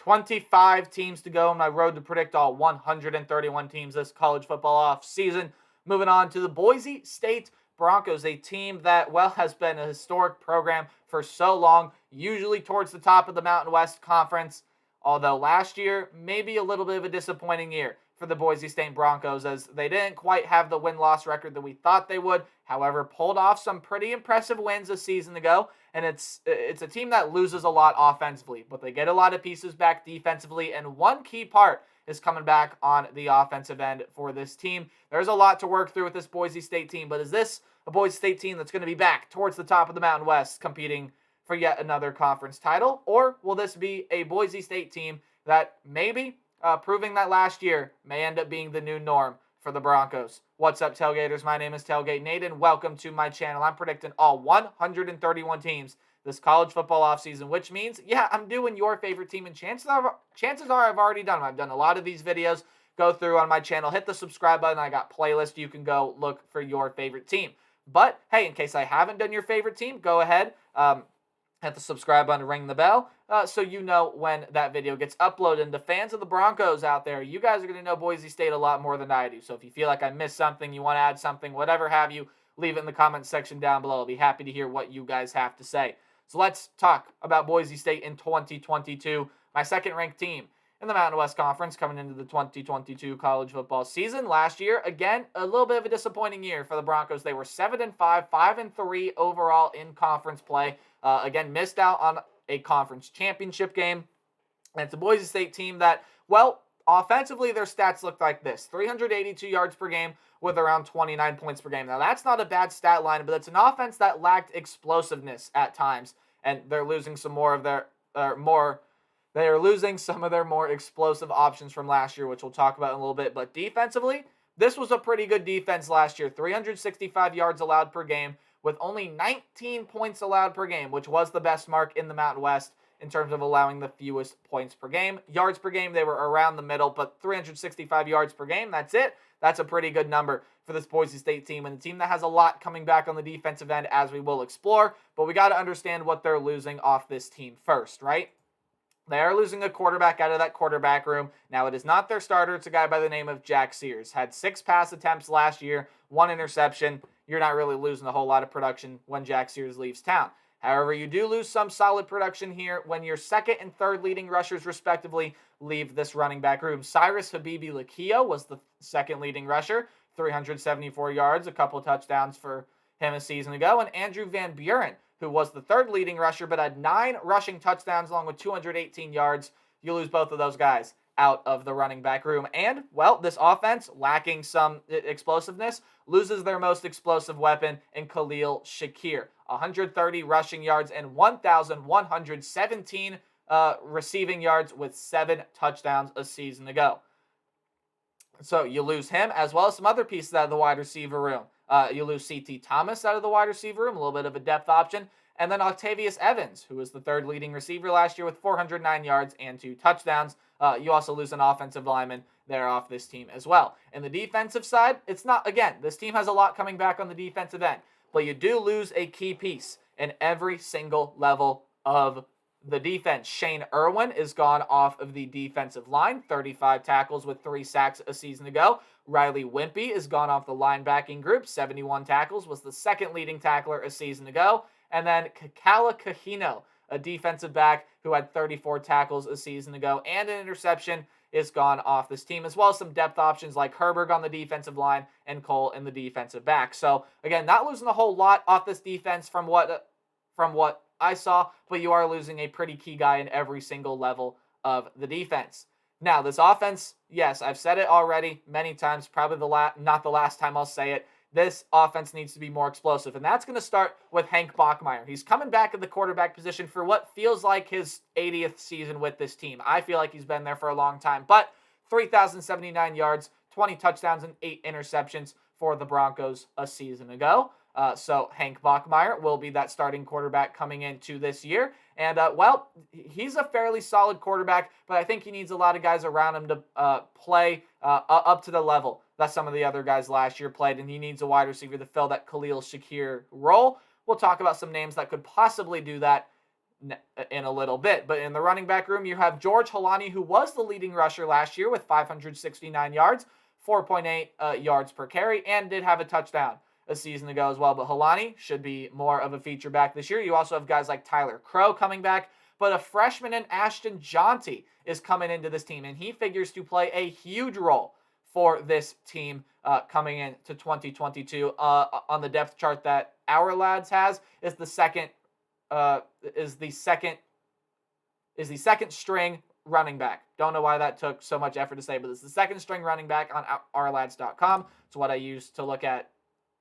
25 teams to go on my road to predict all 131 teams this college football off season. Moving on to the Boise State Broncos, a team that, well, has been a historic program for so long, usually towards the top of the Mountain West Conference, although last year, maybe a little bit of a disappointing year for the Boise State Broncos, as they didn't quite have the win-loss record that we thought they would. However, pulled off some pretty impressive wins a season ago, and it's a team that loses a lot offensively, but they get a lot of pieces back defensively, and one key part is coming back on the offensive end for this team. There's a lot to work through with this Boise State team, but is this a Boise State team that's going to be back towards the top of the Mountain West competing for yet another conference title? Or will this be a Boise State team that maybe, proving that last year, may end up being the new norm for the Broncos? What's up, Tailgaters? My name is Tailgate Nate, and welcome to my channel. I'm predicting all 131 teams this college football offseason, which means, yeah, I'm doing your favorite team, and chances are I've already done them. I've done a lot of these videos. Go through on my channel, hit the subscribe button. I got playlists. You can go look for your favorite team. But, hey, in case I haven't done your favorite team, go ahead, hit the subscribe button, ring the bell, so you know when that video gets uploaded. And to fans of the Broncos out there, you guys are going to know Boise State a lot more than I do. So if you feel like I missed something, you want to add something, whatever have you, leave it in the comments section down below. I'll be happy to hear what you guys have to say. So let's talk about Boise State in 2022, my second-ranked team in the Mountain West Conference coming into the 2022 college football season. Last year, again, a little bit of a disappointing year for the Broncos. They were 7-5, 5-3 overall in conference play. Again, missed out on a conference championship game. And it's a Boise State team that, well, offensively, their stats look like this: 382 yards per game with around 29 points per game. Now, that's not a bad stat line, but it's an offense that lacked explosiveness at times, and they're losing some more of their They are losing some of their more explosive options from last year, which we'll talk about in a little bit. But defensively, this was a pretty good defense last year. 365 yards allowed per game with only 19 points allowed per game, which was the best mark in the Mountain West in terms of allowing the fewest points per game. Yards per game, they were around the middle, but 365 yards per game, that's it. That's a pretty good number for this Boise State team, and a team that has a lot coming back on the defensive end, as we will explore. But we got to understand what they're losing off this team first, right? They are losing a quarterback out of that quarterback room. Now, it is not their starter. It's a guy by the name of Jack Sears. Had 6 pass attempts last year, 1 interception. You're not really losing a whole lot of production when Jack Sears leaves town. However, you do lose some solid production here when your second and third leading rushers, respectively, leave this running back room. Cyrus Habibi-Lakio was the second leading rusher, 374 yards, a couple of touchdowns for him a season ago. And Andrew Van Buren, who was the third leading rusher, but had 9 rushing touchdowns along with 218 yards. You lose both of those guys out of the running back room. And, well, this offense, lacking some explosiveness, loses their most explosive weapon in Khalil Shakir. 130 rushing yards and 1,117 receiving yards with 7 touchdowns a season ago. So you lose him, as well as some other pieces out of the wide receiver room. You lose C.T. Thomas out of the wide receiver room, a little bit of a depth option. And then Octavius Evans, who was the third leading receiver last year with 409 yards and 2 touchdowns. You also lose an offensive lineman there off this team as well. And the defensive side, it's not, again, this team has a lot coming back on the defensive end. But you do lose a key piece in every single level of the defense. Shane Irwin is gone off of the defensive line, 35 tackles with 3 sacks a season ago. Riley Wimpy is gone off the linebacking group, 71 tackles, was the second leading tackler a season ago. And then Kakala Kahino, a defensive back who had 34 tackles a season ago and an interception, is gone off this team, as well as some depth options like Herberg on the defensive line and Cole in the defensive back. So, again, not losing a whole lot off this defense from what I saw, but you are losing a pretty key guy in every single level of the defense. Now, this offense, yes, I've said it already many times, probably not the last time I'll say it. This offense needs to be more explosive, and that's going to start with Hank Bachmeier. He's coming back at the quarterback position for what feels like his 80th season with this team. I feel like he's been there for a long time, but 3,079 yards, 20 touchdowns, and 8 interceptions for the Broncos a season ago. So Hank Bachmeier will be that starting quarterback coming into this year. And, well, he's a fairly solid quarterback, but I think he needs a lot of guys around him to play up to the level that some of the other guys last year played, and he needs a wide receiver to fill that Khalil Shakir role. We'll talk about some names that could possibly do that in a little bit. But in the running back room, you have George Helani, who was the leading rusher last year with 569 yards, 4.8 yards per carry, and did have a touchdown a season ago as well. But Helani should be more of a feature back this year. You also have guys like Tyler Crow coming back, but a freshman in Ashton Jonty is coming into this team, and he figures to play a huge role for this team coming into 2022. On the depth chart that our lads has is the second string running back. Don't know why that took so much effort to say, but it's the second string running back on ourlads.com. It's what I use to look at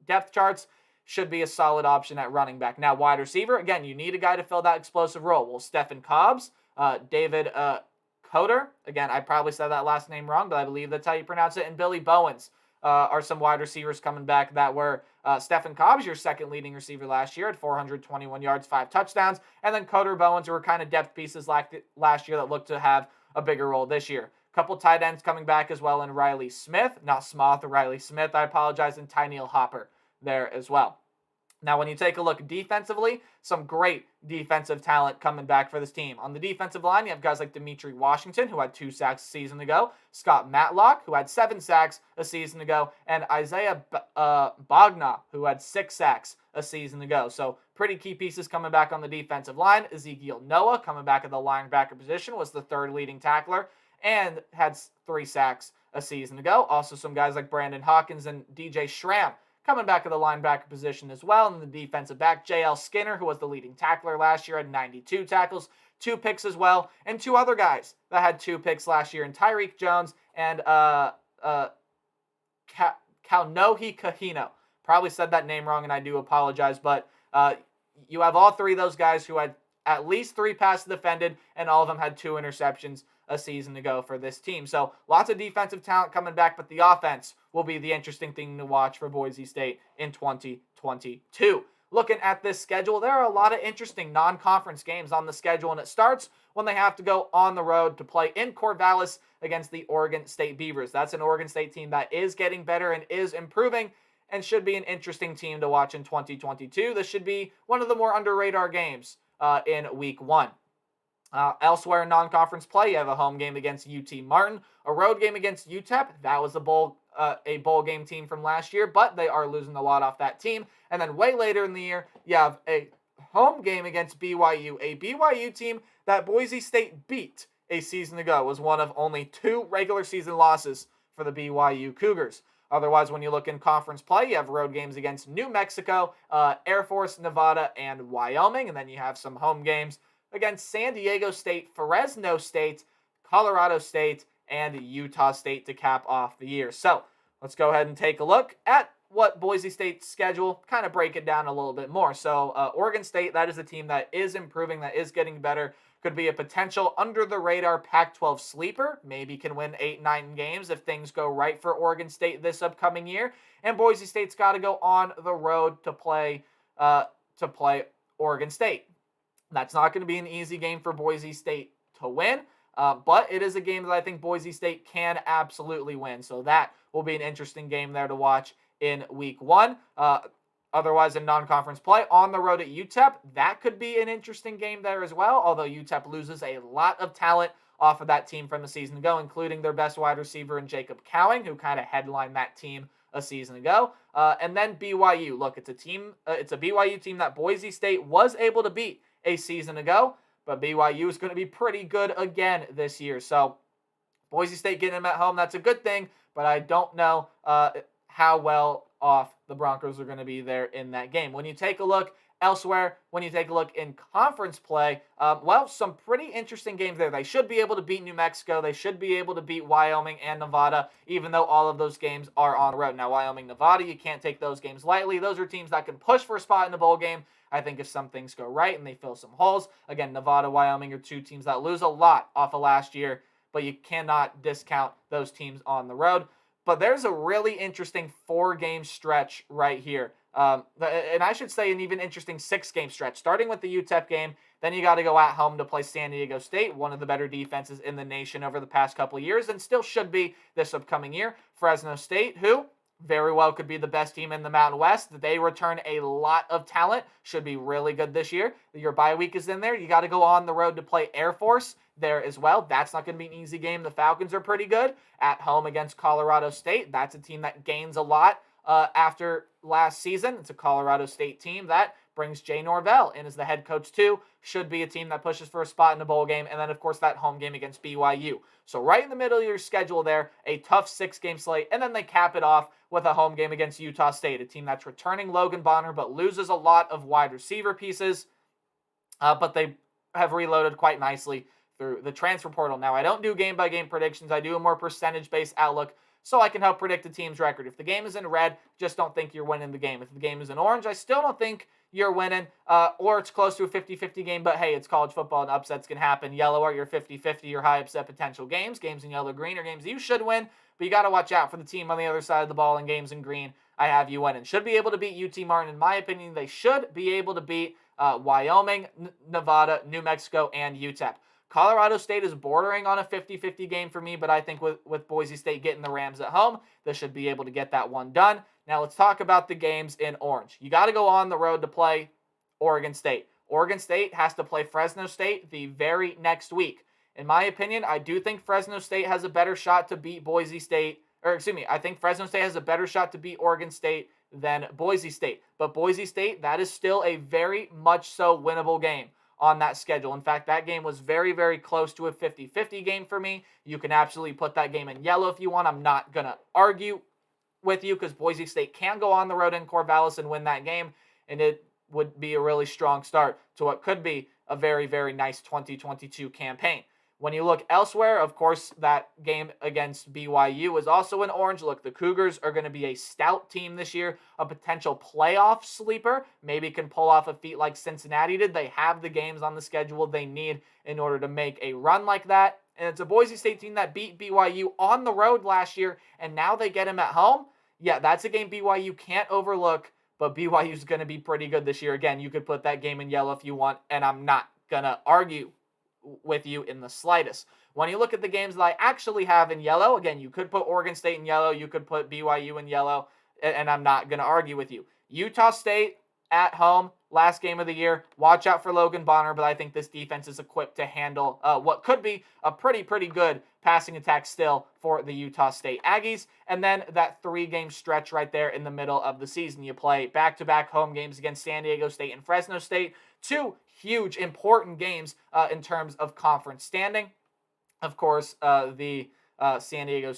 depth charts. Should be a solid option at running back. Now, wide receiver, again, you need a guy to fill that explosive role. Well, Stephen Cobbs, David Coder, again, I probably said that last name wrong, but I believe that's how you pronounce it, and Billy Bowens are some wide receivers coming back that were Stephen Cobbs, your second leading receiver last year at 421 yards, 5 touchdowns, and then Coder Bowens were kind of depth pieces last year that looked to have a bigger role this year. Couple tight ends coming back as well in Riley Smith, not Smoth, Riley Smith, I apologize, and Tyneil Hopper there as well. Now, when you take a look defensively, some great defensive talent coming back for this team. On the defensive line, you have guys like Dimitri Washington, who had 2 sacks a season ago, Scott Matlock, who had 7 sacks a season ago, and Isaiah Bogna, who had 6 sacks a season ago. So pretty key pieces coming back on the defensive line. Ezekiel Noah, coming back at the linebacker position, was the 3rd leading tackler and had 3 sacks a season ago. Also some guys like Brandon Hawkins and DJ Schramm coming back at the linebacker position as well. And the defensive back, J.L. Skinner, who was the leading tackler last year, had 92 tackles, 2 picks as well. And 2 other guys that had 2 picks last year, in Tyreek Jones and Kaunohi Kahino. Probably said that name wrong, and I do apologize. But you have all 3 of those guys who had at least 3 passes defended, and all of them had 2 interceptions a season ago for this team. So lots of defensive talent coming back, but the offense will be the interesting thing to watch for Boise State in 2022. Looking at this schedule, there are a lot of interesting non-conference games on the schedule, and it starts when they have to go on the road to play in Corvallis against the Oregon State Beavers. That's an Oregon State team that is getting better and is improving and should be an interesting team to watch in 2022. This should be one of the more under-radar games in Week 1. Elsewhere in non-conference play, you have a home game against UT Martin, a road game against UTEP. That was a bowl game team from last year, but they are losing a lot off that team. And then way later in the year, you have a home game against BYU, a BYU team that Boise State beat a season ago. It was one of only 2 regular season losses for the BYU Cougars. Otherwise, when you look in conference play, you have road games against New Mexico, Air Force, Nevada, and Wyoming. And then you have some home games against San Diego State, Fresno State, Colorado State, and Utah State to cap off the year. So let's go ahead and take a look at what Boise State's schedule, kind of break it down a little bit more. So Oregon State, that is a team that is improving, that is getting better, could be a potential under-the-radar Pac-12 sleeper, maybe can win 8-9 games if things go right for Oregon State this upcoming year. And Boise State's got to go on the road to play Oregon State. That's not going to be an easy game for Boise State to win, but it is a game that I think Boise State can absolutely win. So that will be an interesting game there to watch in Week 1. Otherwise, in non-conference play, on the road at UTEP, that could be an interesting game there as well, although UTEP loses a lot of talent off of that team from a season ago, including their best wide receiver in Jacob Cowing, who kind of headlined that team a season ago. And then BYU. Look, it's a BYU team that Boise State was able to beat a season ago, but BYU is going to be pretty good again this year. So Boise State getting them at home, that's a good thing, but I don't know how well off the Broncos are going to be there in that game. When you take a look elsewhere, when you take a look in conference play, some pretty interesting games there. They should be able to beat New Mexico. They should be able to beat Wyoming and Nevada, even though all of those games are on the road. Now, Wyoming, Nevada, you can't take those games lightly. Those are teams that can push for a spot in the bowl game. I think if some things go right and they fill some holes, again, Nevada, Wyoming are 2 teams that lose a lot off of last year, but you cannot discount those teams on the road. But there's a really interesting 4-game stretch right here. And I should say an even interesting 6-game stretch, starting with the UTEP game. Then you got to go at home to play San Diego State, one of the better defenses in the nation over the past couple of years, and still should be this upcoming year. Fresno State, who very well could be the best team in the Mountain West. They return a lot of talent, should be really good this year. Your bye week is in there. You got to go on the road to play Air Force there as well. That's not going to be an easy game. The Falcons are pretty good. At home against Colorado State, that's a team that gains a lot after last season. It's a Colorado State team that brings Jay Norvell in as the head coach too. Should be a team that pushes for a spot in the bowl game. And then, of course, that home game against BYU. So right in the middle of your schedule there, a tough 6-game slate. And then they cap it off with a home game against Utah State, a team that's returning Logan Bonner but loses a lot of wide receiver pieces. But they have reloaded quite nicely through the transfer portal. Now, I don't do game-by-game predictions. I do a more percentage-based outlook so I can help predict a team's record. If the game is in red, just don't think you're winning the game. If the game is in orange, I still don't think you're winning, or it's close to a 50-50 game, but hey, it's college football and upsets can happen. Yellow are your 50-50, your high upset potential games. Games in yellow-green are games you should win, but you got to watch out for the team on the other side of the ball. In games in green, I have you winning. Should be able to beat UT Martin. In my opinion, they should be able to beat Wyoming, Nevada, New Mexico, and UTEP. Colorado State is bordering on a 50-50 game for me, but I think with Boise State getting the Rams at home, they should be able to get that one done. Now let's talk about the games in orange. You got to go on the road to play Oregon State. Oregon State has to play Fresno State the very next week. In my opinion, I do think Fresno State has a better shot to beat Boise State, I think Fresno State has a better shot to beat Oregon State than Boise State. But Boise State, that is still a very much so winnable game on that schedule. In fact, that game was very, very close to a 50-50 game for me. You can absolutely put that game in yellow if you want. I'm not going to argue with you because Boise State can go on the road in Corvallis and win that game, and it would be a really strong start to what could be a very, very nice 2022 campaign. When you look elsewhere, of course, that game against BYU is also in orange. Look, the Cougars are going to be a stout team this year, a potential playoff sleeper. Maybe can pull off a feat like Cincinnati did. They have the games on the schedule they need in order to make a run like that. And it's a Boise State team that beat BYU on the road last year, and now they get them at home. Yeah, that's a game BYU can't overlook, but BYU is going to be pretty good this year. Again, you could put that game in yellow if you want, and I'm not going to argue with you in the slightest. When you look at the games that I actually have in yellow, again, you could put Oregon State in yellow, you could put BYU in yellow, and I'm not going to argue with you. Utah State at home, last game of the year. Watch out for Logan Bonner, but I think this defense is equipped to handle what could be a pretty good passing attack still for the Utah State Aggies. And then that 3-game stretch right there in the middle of the season. You play back-to-back home games against San Diego State and Fresno State. 2 huge, important games in terms of conference standing. Of course, the San Diego,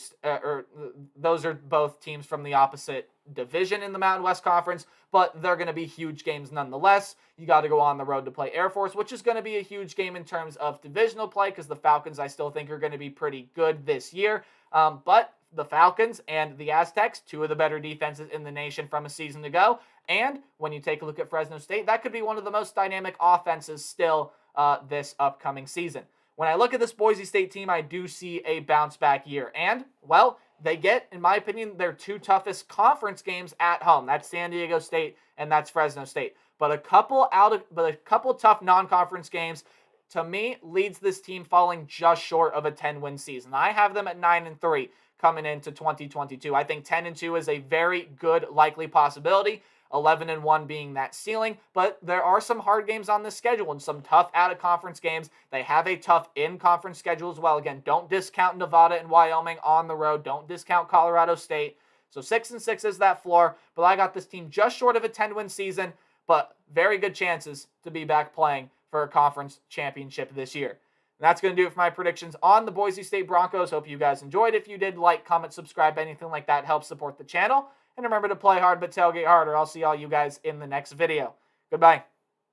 those are both teams from the opposite division in the Mountain West Conference, but they're going to be huge games nonetheless. You got to go on the road to play Air Force, which is going to be a huge game in terms of divisional play because the Falcons, I still think, are going to be pretty good this year. But the Falcons and the Aztecs, 2 of the better defenses in the nation from a season ago. And when you take a look at Fresno State, that could be one of the most dynamic offenses still this upcoming season. When I look at this Boise State team, I do see a bounce-back year. And, well, they get, in my opinion, their 2 toughest conference games at home. That's San Diego State and that's Fresno State. But a couple tough non-conference games, to me, leads this team falling just short of a 10-win season. I have them at 9-3 coming into 2022. I think 10-2 is a very good likely possibility. 11-1 being that ceiling, but there are some hard games on this schedule and some tough out-of-conference games. They have a tough in-conference schedule as well. Again, don't discount Nevada and Wyoming on the road. Don't discount Colorado State. So 6-6 is that floor, but I got this team just short of a 10-win season, but very good chances to be back playing for a conference championship this year. And that's going to do it for my predictions on the Boise State Broncos. Hope you guys enjoyed. If you did, like, comment, subscribe, anything like that helps support the channel. And remember to play hard but tailgate harder. I'll see all you guys in the next video. Goodbye.